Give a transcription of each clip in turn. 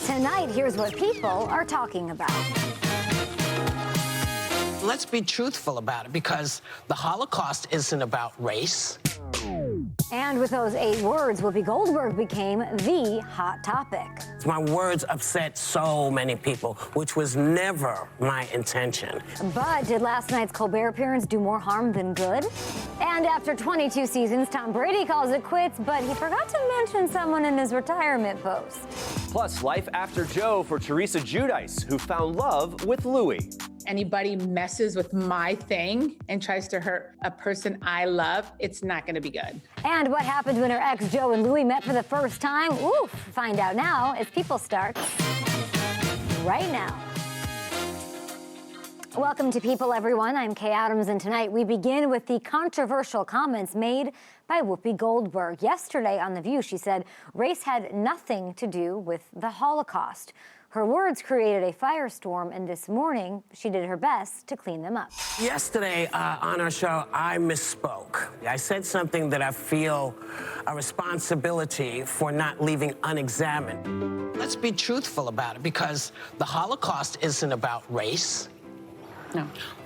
Tonight, here's what people are talking about. Let's be truthful about it, because the Holocaust isn't about race. And with those 8 words, Whoopi Goldberg became the hot topic. My words upset so many people, which was never my intention. But did last night's Colbert appearance do more harm than good? And after 22 seasons, Tom Brady calls it quits, but he forgot to mention someone in his retirement post. Plus, life after Joe for Teresa Giudice, who found love with Louis. Anybody messes with my thing and tries to hurt a person I love, it's not going to be good. And what happened when her ex Joe and Louis met for the first time? Oof, find out now as People starts right now. Welcome to People, everyone. I'm Kay Adams, and tonight we begin with the controversial comments made by Whoopi Goldberg. Yesterday on The View, she said race had nothing to do with the Holocaust. Her words created a firestorm, and this morning, she did her best to clean them up. Yesterday on our show, I misspoke. I said something that I feel a responsibility for not leaving unexamined. Let's be truthful about it, because the Holocaust isn't about race.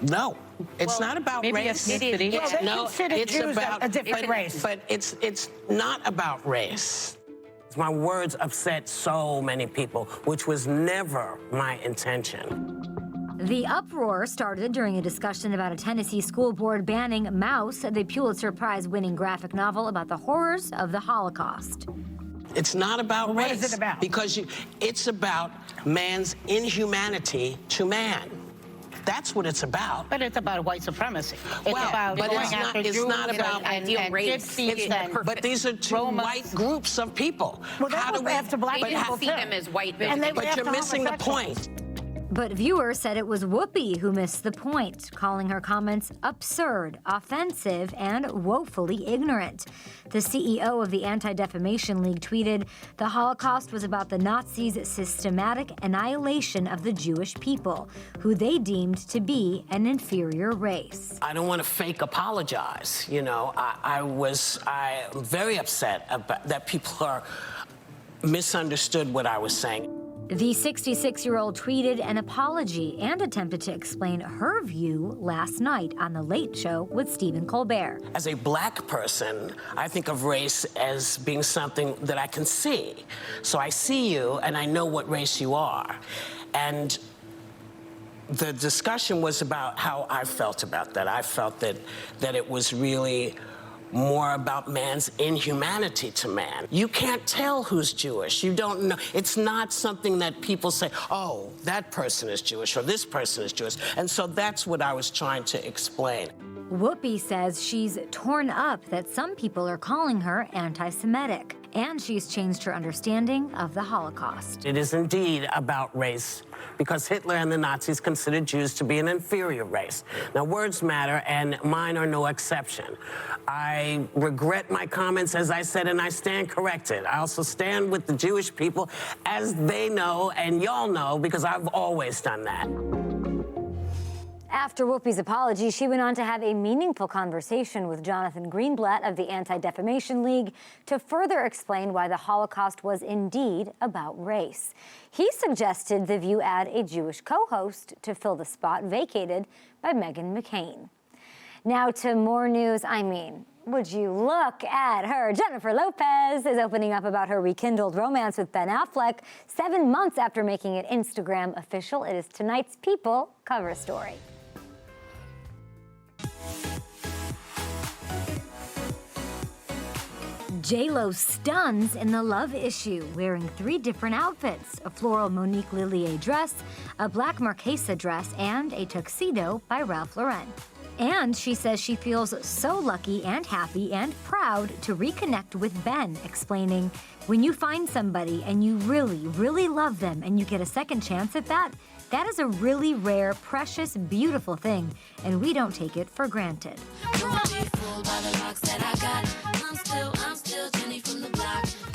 No, it's not about race. It is. It's, no, it's Jews about a different race. But it's not about race. My words upset so many people, which was never my intention. The uproar started during a discussion about a Tennessee school board banning Mouse, the Pulitzer Prize-winning graphic novel about the horrors of the Holocaust. It's not about race. What is it about? Because it's about man's inhumanity to man. That's what it's about. But it's about white supremacy. It's Well, about but going it's not- after it's Jews not about and race. gypsies and But these are two Romans. white groups of people. Well, that was after black They people didn't see too. them as white. And they were But after you're missing the homosexuals. point. But viewers said it was Whoopi who missed the point, calling her comments absurd, offensive, and woefully ignorant. The CEO of the Anti-Defamation League tweeted, "The Holocaust was about the Nazis' systematic annihilation of the Jewish people, who they deemed to be an inferior race." I don't want to fake apologize. You know, I'm very upset about that people are misunderstood what I was saying. The 66-year-old tweeted an apology and attempted to explain her view last night on The Late Show with Stephen Colbert. As a black person, I think of race as being something that I can see. So I see you and I know what race you are. And the discussion was about how I felt about that. I felt that it was really more about man's inhumanity to man. You can't tell who's Jewish. You don't know. It's not something that people say, oh, that person is Jewish or this person is Jewish. And so that's what I was trying to explain. Whoopi says she's torn up that some people are calling her anti-Semitic, and she's changed her understanding of the Holocaust. It is indeed about race, because Hitler and the Nazis considered Jews to be an inferior race. Now, words matter, and mine are no exception. I regret my comments, as I said, and I stand corrected. I also stand with the Jewish people, as they know, and y'all know, because I've always done that. After Whoopi's apology, she went on to have a meaningful conversation with Jonathan Greenblatt of the Anti-Defamation League to further explain why the Holocaust was indeed about race. He suggested The View add a Jewish co-host to fill the spot vacated by Meghan McCain. Now to more news. I mean, would you look at her? Jennifer Lopez is opening up about her rekindled romance with Ben Affleck 7 months after making it Instagram official. It is tonight's People cover story. J-Lo stuns in The Love Issue, wearing 3 different outfits: a floral Monique Lillier dress, a black Marchesa dress, and a tuxedo by Ralph Lauren. And she says she feels so lucky and happy and proud to reconnect with Ben, explaining, "When you find somebody and you really, really love them and you get a second chance at that, that is a really rare, precious, beautiful thing, and we don't take it for granted."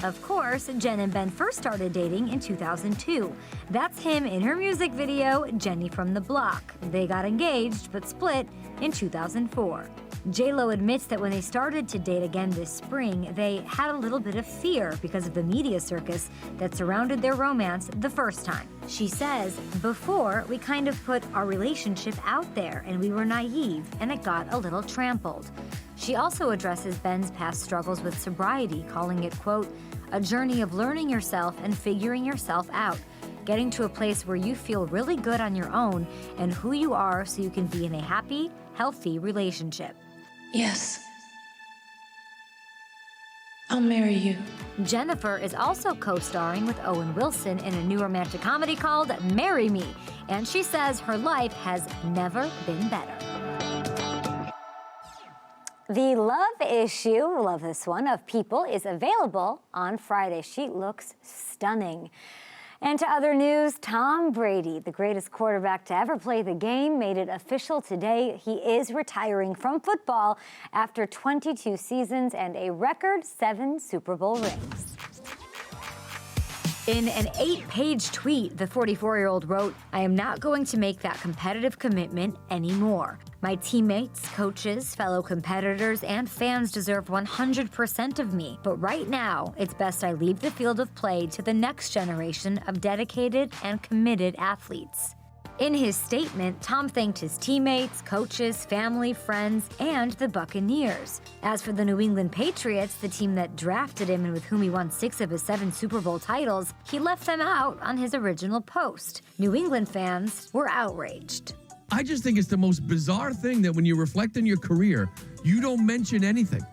Of course, Jen and Ben first started dating in 2002. That's him in her music video, Jenny from the Block. They got engaged but split in 2004. J-Lo admits that when they started to date again this spring, they had a little bit of fear because of the media circus that surrounded their romance the first time. She says, before, we kind of put our relationship out there and we were naive and it got a little trampled. She also addresses Ben's past struggles with sobriety, calling it, quote, a journey of learning yourself and figuring yourself out, getting to a place where you feel really good on your own and who you are so you can be in a happy, healthy relationship. Yes. I'll marry you. Jennifer is also co-starring with Owen Wilson in a new romantic comedy called Marry Me, and she says her life has never been better. The love issue, love this one, of People is available on Friday. She looks stunning. And to other news, Tom Brady, the greatest quarterback to ever play the game, made it official today. He is retiring from football after 22 seasons and a record 7 Super Bowl rings. In an 8-page tweet, the 44-year-old wrote, I am not going to make that competitive commitment anymore. My teammates, coaches, fellow competitors, and fans deserve 100% of me. But right now, it's best I leave the field of play to the next generation of dedicated and committed athletes. In his statement, Tom thanked his teammates, coaches, family, friends, and the Buccaneers. As for the New England Patriots, the team that drafted him and with whom he won 6 of his 7 Super Bowl titles, he left them out on his original post. New England fans were outraged. I just think it's the most bizarre thing that when you reflect on your career, you don't mention anything.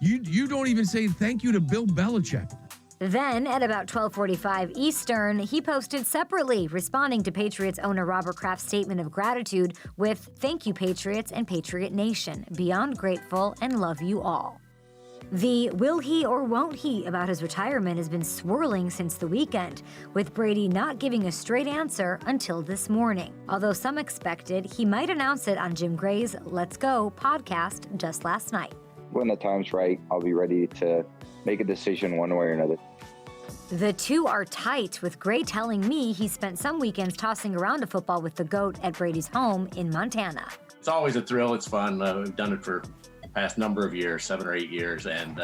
You don't even say thank you to Bill Belichick. Then, at about 12:45 Eastern, he posted separately, responding to Patriots owner Robert Kraft's statement of gratitude with, thank you, Patriots and Patriot Nation. Beyond grateful and love you all. The will he or won't he about his retirement has been swirling since the weekend, with Brady not giving a straight answer until this morning. Although some expected he might announce it on Jim Gray's Let's Go podcast just last night. When the time's right, I'll be ready to make a decision one way or another. The two are tight, with Gray telling me he spent some weekends tossing around a football with the GOAT at Brady's home in Montana. It's always a thrill. It's fun. We've done it for the past number of years, 7 or 8 years, and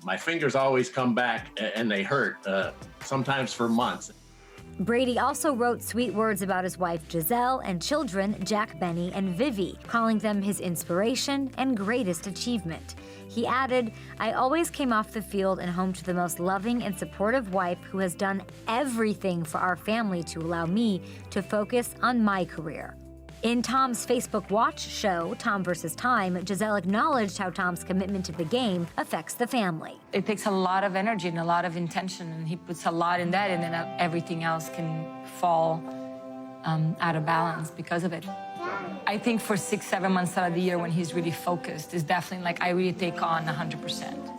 my fingers always come back and they hurt, sometimes for months. Brady also wrote sweet words about his wife Giselle and children Jack, Benny, and Vivi, calling them his inspiration and greatest achievement. He added, I always came off the field and home to the most loving and supportive wife who has done everything for our family to allow me to focus on my career. In Tom's Facebook Watch show, Tom vs. Time, Giselle acknowledged how Tom's commitment to the game affects the family. It takes a lot of energy and a lot of intention, and he puts a lot in that, and then everything else can fall out of balance because of it. I think for 6-7 months out of the year when he's really focused, is definitely like I really take on 100%.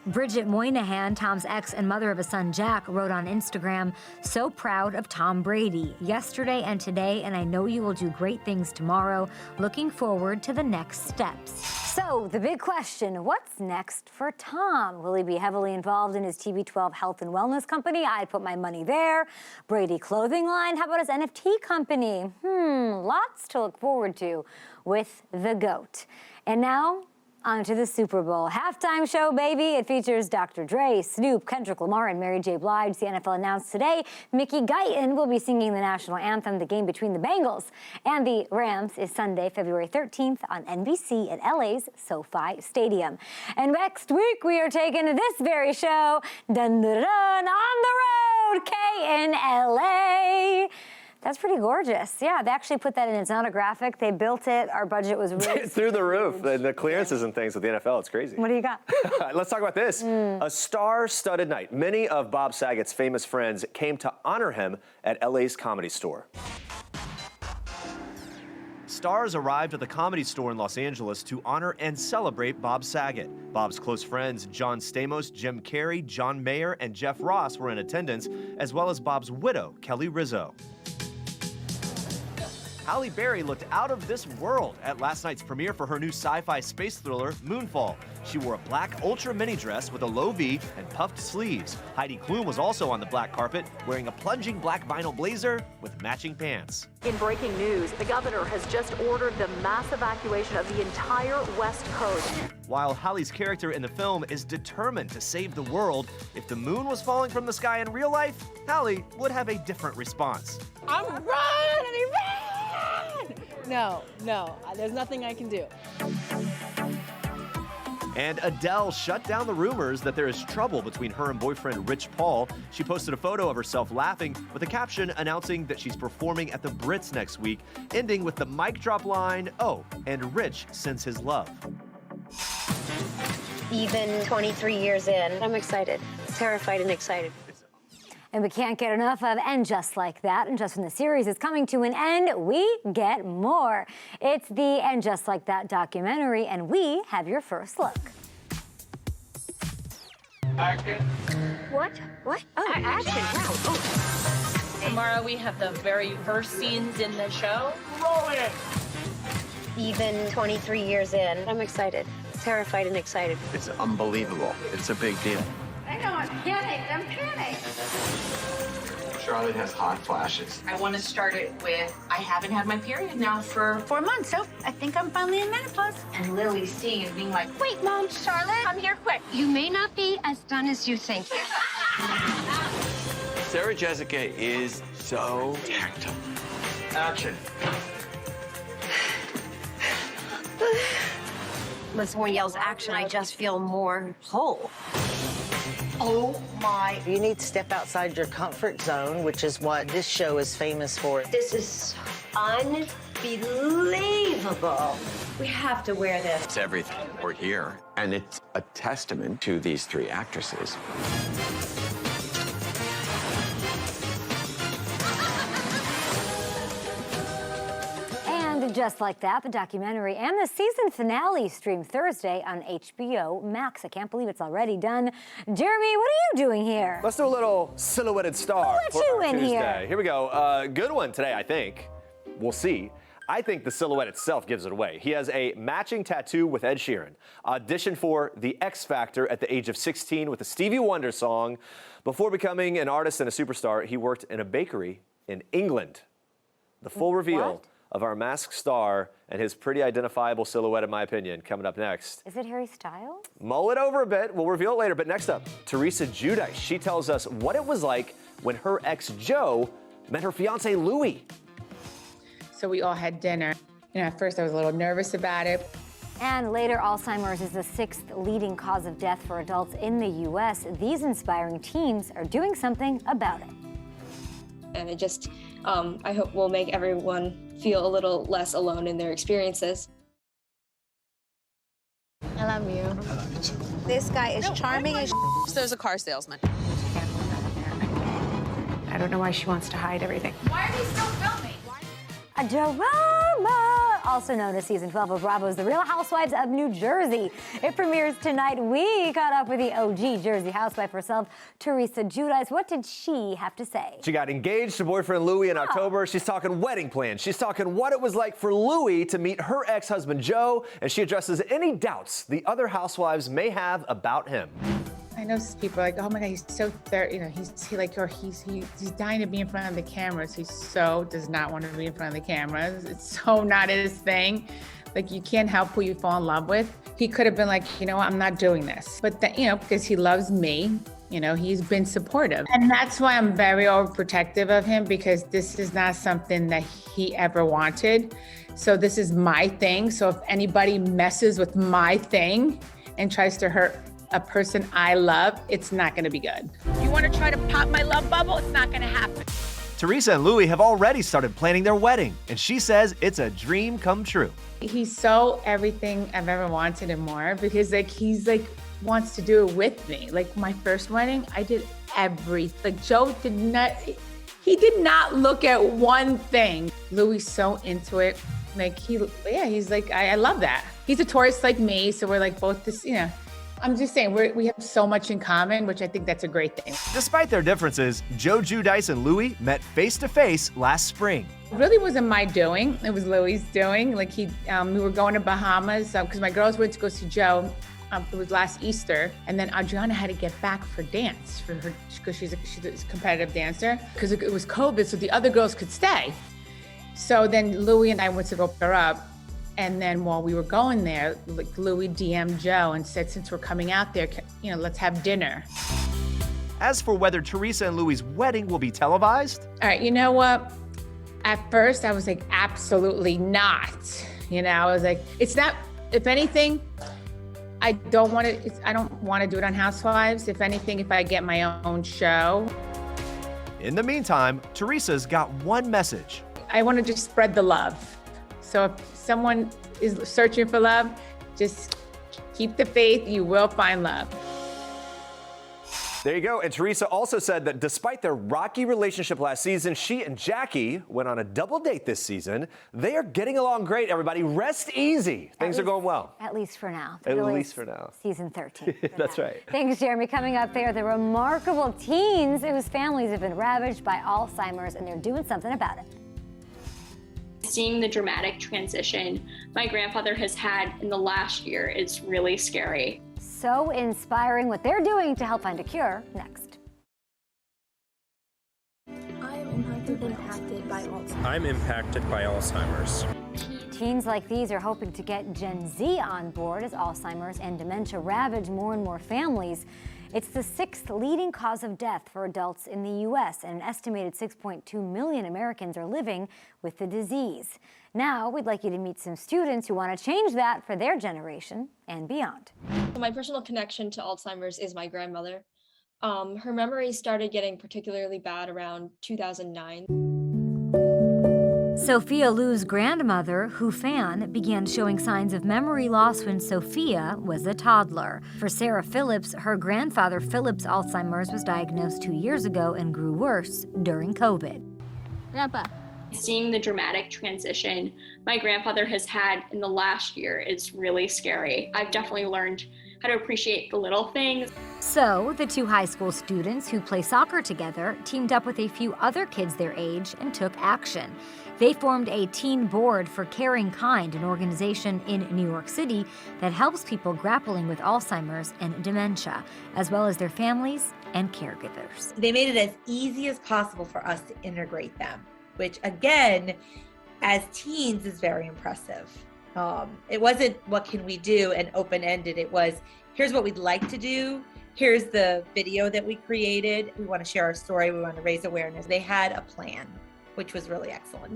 Bridget Moynihan, Tom's ex and mother of a son, Jack, wrote on Instagram, so proud of Tom Brady, yesterday and today, and I know you will do great things tomorrow. Looking forward to the next steps. So, the big question, what's next for Tom? Will he be heavily involved in his TB12 health and wellness company? I'd put my money there. Brady clothing line? How about his NFT company? Lots to look forward to with the GOAT. And now, on to the Super Bowl halftime show, baby. It features Dr. Dre, Snoop, Kendrick Lamar, and Mary J. Blige. The NFL announced today Mickey Guyton will be singing the national anthem. The game between the Bengals and the Rams is Sunday, February 13th on NBC at LA's SoFi Stadium. And next week, we are taking this very show, on the road, KNLA. That's pretty gorgeous. Yeah, they actually put that in. It's not a graphic. They built it. Our budget was really through the roof. The clearances and things with the NFL, it's crazy. What do you got? Let's talk about this. A star-studded night. Many of Bob Saget's famous friends came to honor him at LA's Comedy Store. Stars arrived at the Comedy Store in Los Angeles to honor and celebrate Bob Saget. Bob's close friends John Stamos, Jim Carrey, John Mayer, and Jeff Ross were in attendance, as well as Bob's widow, Kelly Rizzo. Halle Berry looked out of this world at last night's premiere for her new sci-fi space thriller, Moonfall. She wore a black ultra mini dress with a low V and puffed sleeves. Heidi Klum was also on the black carpet, wearing a plunging black vinyl blazer with matching pants. In breaking news, the governor has just ordered the mass evacuation of the entire West Coast. While Halle's character in the film is determined to save the world, if the moon was falling from the sky in real life, Halle would have a different response. I'm running. No, there's nothing I can do. And Adele shut down the rumors that there is trouble between her and boyfriend Rich Paul. She posted a photo of herself laughing with a caption announcing that she's performing at the Brits next week, ending with the mic drop line, "Oh, and Rich sends his love." Even 23 years in, I'm excited, terrified and excited. And we can't get enough of And Just Like That. And just when the series is coming to an end, we get more. It's the And Just Like That documentary, and we have your first look. Action. What? Oh, action. Wow. Oh. Tomorrow we have the very first scenes in the show. Roll it! Even 23 years in, I'm excited, terrified and excited. It's unbelievable. It's a big deal. I know, I'm panicked. Charlotte has hot flashes. I want to start it with, I haven't had my period now for 4 months, so I think I'm finally in menopause. And Lily seeing and being like, Wait, Mom, Charlotte, come here quick. You may not be as done as you think. Sarah Jessica is so tactile. Action. When someone yells action, I just feel more whole. Oh my. You need to step outside your comfort zone, which is what this show is famous for. This is unbelievable. We have to wear this. It's everything. We're here, and it's a testament to these three actresses. And Just Like That, the documentary and the season finale stream Thursday on HBO Max. I can't believe it's already done. Jeremy, what are you doing here? Let's do a little silhouetted star. Who let you in here? Here we go. Good one today, I think. We'll see. I think the silhouette itself gives it away. He has a matching tattoo with Ed Sheeran, auditioned for The X Factor at the age of 16 with a Stevie Wonder song. Before becoming an artist and a superstar, he worked in a bakery in England. The full reveal of our masked star and his pretty identifiable silhouette, in my opinion, coming up next. Is it Harry Styles? Mull it over a bit. We'll reveal it later. But next up, Teresa Giudice. She tells us what it was like when her ex, Joe, met her fiancé, Louis. So we all had dinner. You know, at first I was a little nervous about it. And later, Alzheimer's is the 6th leading cause of death for adults in the U.S. These inspiring teens are doing something about it. And it just, I hope will make everyone feel a little less alone in their experiences. I love you. This guy is charming as There's a car salesman. I don't know why she wants to hide everything. Why are we still filming? A drama, also known as season 12 of Bravo's The Real Housewives of New Jersey. It premieres tonight. We caught up with the OG Jersey housewife herself, Teresa Giudice. What did she have to say? She got engaged to boyfriend Louis in October. She's talking wedding plans. She's talking what it was like for Louis to meet her ex-husband Joe, and she addresses any doubts the other housewives may have about him. I know people are like, oh my God, he's so he's dying to be in front of the cameras. He so does not want to be in front of the cameras. It's so not his thing. Like, you can't help who you fall in love with. He could have been like, you know what, I'm not doing this. But because he loves me, he's been supportive. And that's why I'm very overprotective of him, because this is not something that he ever wanted. So this is my thing. So if anybody messes with my thing and tries to hurt a person I love, it's not gonna be good. You want to try to pop my love bubble? It's not going to happen. Teresa and Louis have already started planning their wedding, and she says it's a dream come true. He's so everything I've ever wanted and more, because he's wants to do it with me. Like my first wedding, I did everything. Like Joe did not look at one thing. Louis so into it. He's like, I love that. He's a Taurus like me, so we're like both this, I'm just saying, we have so much in common, which I think that's a great thing. Despite their differences, Joe Giudice and Louis met face-to-face last spring. It really wasn't my doing. It was Louie's doing. Like we were going to Bahamas because my girls went to go see Joe. It was last Easter, and then Adriana had to get back for dance for her because she's a competitive dancer. Because it was COVID, so the other girls could stay. So then Louie and I went to go pick her up, and then while we were going there, like Louie DM'd Joe and said, "Since we're coming out there, let's have dinner." As for whether Teresa and Louie's wedding will be televised, all right, you know what? At first, I was like, absolutely not. I was like, it's not. If anything, I don't want to do it on Housewives. If anything, if I get my own show. In the meantime, Teresa's got one message. I want to just spread the love. So if someone is searching for love, just keep the faith. You will find love. There you go. And Teresa also said that despite their rocky relationship last season, she and Jackie went on a double date this season. They are getting along great, everybody. Rest easy. Things are going well. At least for now. At least for now. Season 13. That's right. Thanks, Jeremy. Coming up, they are the remarkable teens whose families have been ravaged by Alzheimer's, and they're doing something about it. Seeing the dramatic transition my grandfather has had in the last year is really scary. So inspiring what they're doing to help find a cure next. I'm impacted by Alzheimer's. I'm impacted by Alzheimer's. Teens like these are hoping to get Gen Z on board as Alzheimer's and dementia ravage more and more families. It's the 6th leading cause of death for adults in the U.S., and an estimated 6.2 million Americans are living with the disease. Now, we'd like you to meet some students who want to change that for their generation and beyond. My personal connection to Alzheimer's is my grandmother. Her memory started getting particularly bad around 2009. Sophia Lou's grandmother, Hu Fan, began showing signs of memory loss when Sophia was a toddler. For Sarah Phillips, her grandfather Philip's Alzheimer's was diagnosed 2 years ago and grew worse during COVID. Grandpa. Seeing the dramatic transition my grandfather has had in the last year is really scary. I've definitely learned how to appreciate the little things. So, the 2 high school students who play soccer together teamed up with a few other kids their age and took action. They formed a teen board for Caring Kind, an organization in New York City that helps people grappling with Alzheimer's and dementia, as well as their families and caregivers. They made it as easy as possible for us to integrate them, which again, as teens is very impressive. It wasn't what can we do and open-ended. It was, here's what we'd like to do. Here's the video that we created. We want to share our story. We want to raise awareness. They had a plan, which was really excellent.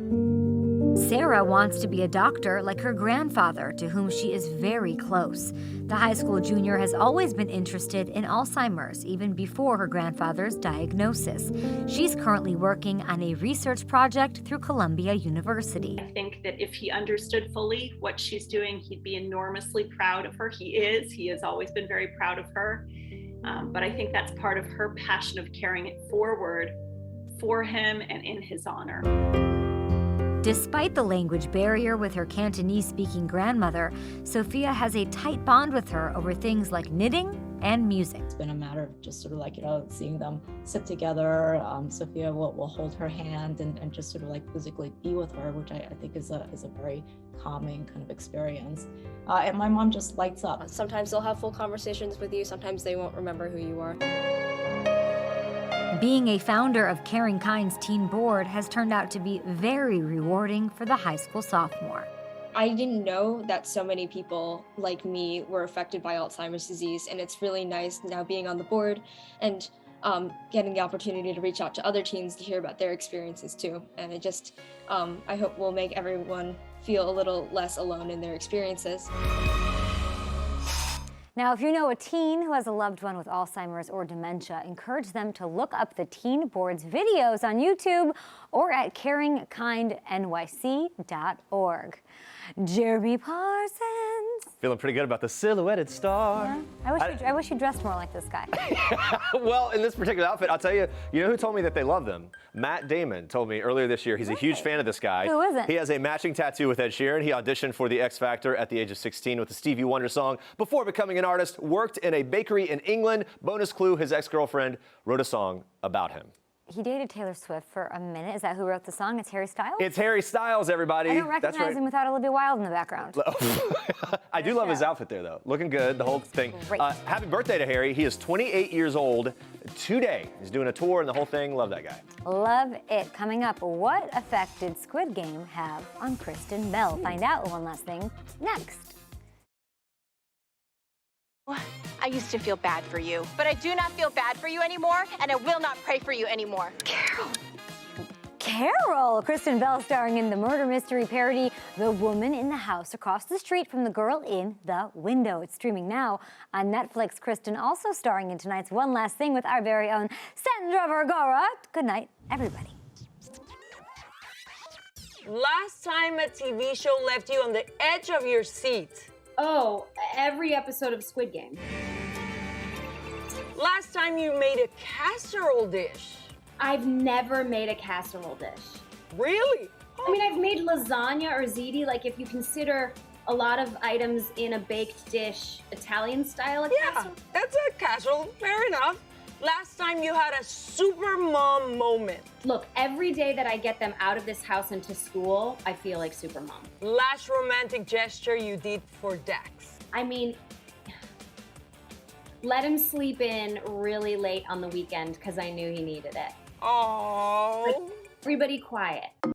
Sarah wants to be a doctor like her grandfather, to whom she is very close. The high school junior has always been interested in Alzheimer's, even before her grandfather's diagnosis. She's currently working on a research project through Columbia University. I think that if he understood fully what she's doing, he'd be enormously proud of her. He is. He has always been very proud of her. But I think that's part of her passion of carrying it forward for him and in his honor. Despite the language barrier with her Cantonese-speaking grandmother, Sophia has a tight bond with her over things like knitting and music. It's been a matter of just sort of like, seeing them sit together. Sophia will hold her hand and just sort of like physically be with her, which I think is a very calming kind of experience. And my mom just lights up. Sometimes they'll have full conversations with you. Sometimes they won't remember who you are. Being a founder of Caring Kind's teen board has turned out to be very rewarding for the high school sophomore. I didn't know that so many people like me were affected by Alzheimer's disease, and it's really nice now being on the board and getting the opportunity to reach out to other teens to hear about their experiences too. And it just, I hope will make everyone feel a little less alone in their experiences. Now, if you know a teen who has a loved one with Alzheimer's or dementia, encourage them to look up the Teen Board's videos on YouTube or at caringkindnyc.org. Jeremy Parsons. Feeling pretty good about the silhouetted star. Yeah. I wish you dressed more like this guy. Well, in this particular outfit, I'll tell you, you know who told me that they love them? Matt Damon told me earlier this year. He's a huge fan of this guy. Who is it? He has a matching tattoo with Ed Sheeran. He auditioned for the X Factor at the age of 16 with the Stevie Wonder song. Before becoming an artist, worked in a bakery in England. Bonus clue, his ex-girlfriend wrote a song about him. He dated Taylor Swift for a minute. Is that who wrote the song? It's Harry Styles? It's Harry Styles, everybody. I don't recognize him without Olivia Wilde in the background. I do love his outfit there, though. Looking good, the whole thing. Great. Happy birthday to Harry. He is 28 years old today. He's doing a tour and the whole thing. Love that guy. Love it. Coming up, what effect did Squid Game have on Kristen Bell? Find out one last thing next. I used to feel bad for you, but I do not feel bad for you anymore, and I will not pray for you anymore. Carol! Kristen Bell starring in the murder mystery parody The Woman in the House Across the Street from the Girl in the Window. It's streaming now on Netflix. Kristen also starring in tonight's One Last Thing with our very own Sandra Vergara. Good night, everybody. Last time a TV show left you on the edge of your seat. Oh, every episode of Squid Game. Last time you made a casserole dish. I've never made a casserole dish. Really? I mean, I've made lasagna or ziti, like if you consider a lot of items in a baked dish Italian style. Yeah, that's a casserole, fair enough. Last time you had a super mom moment. Look, every day that I get them out of this house and to school, I feel like super mom. Last romantic gesture you did for Dax. I mean, let him sleep in really late on the weekend because I knew he needed it. Oh. Like, everybody quiet.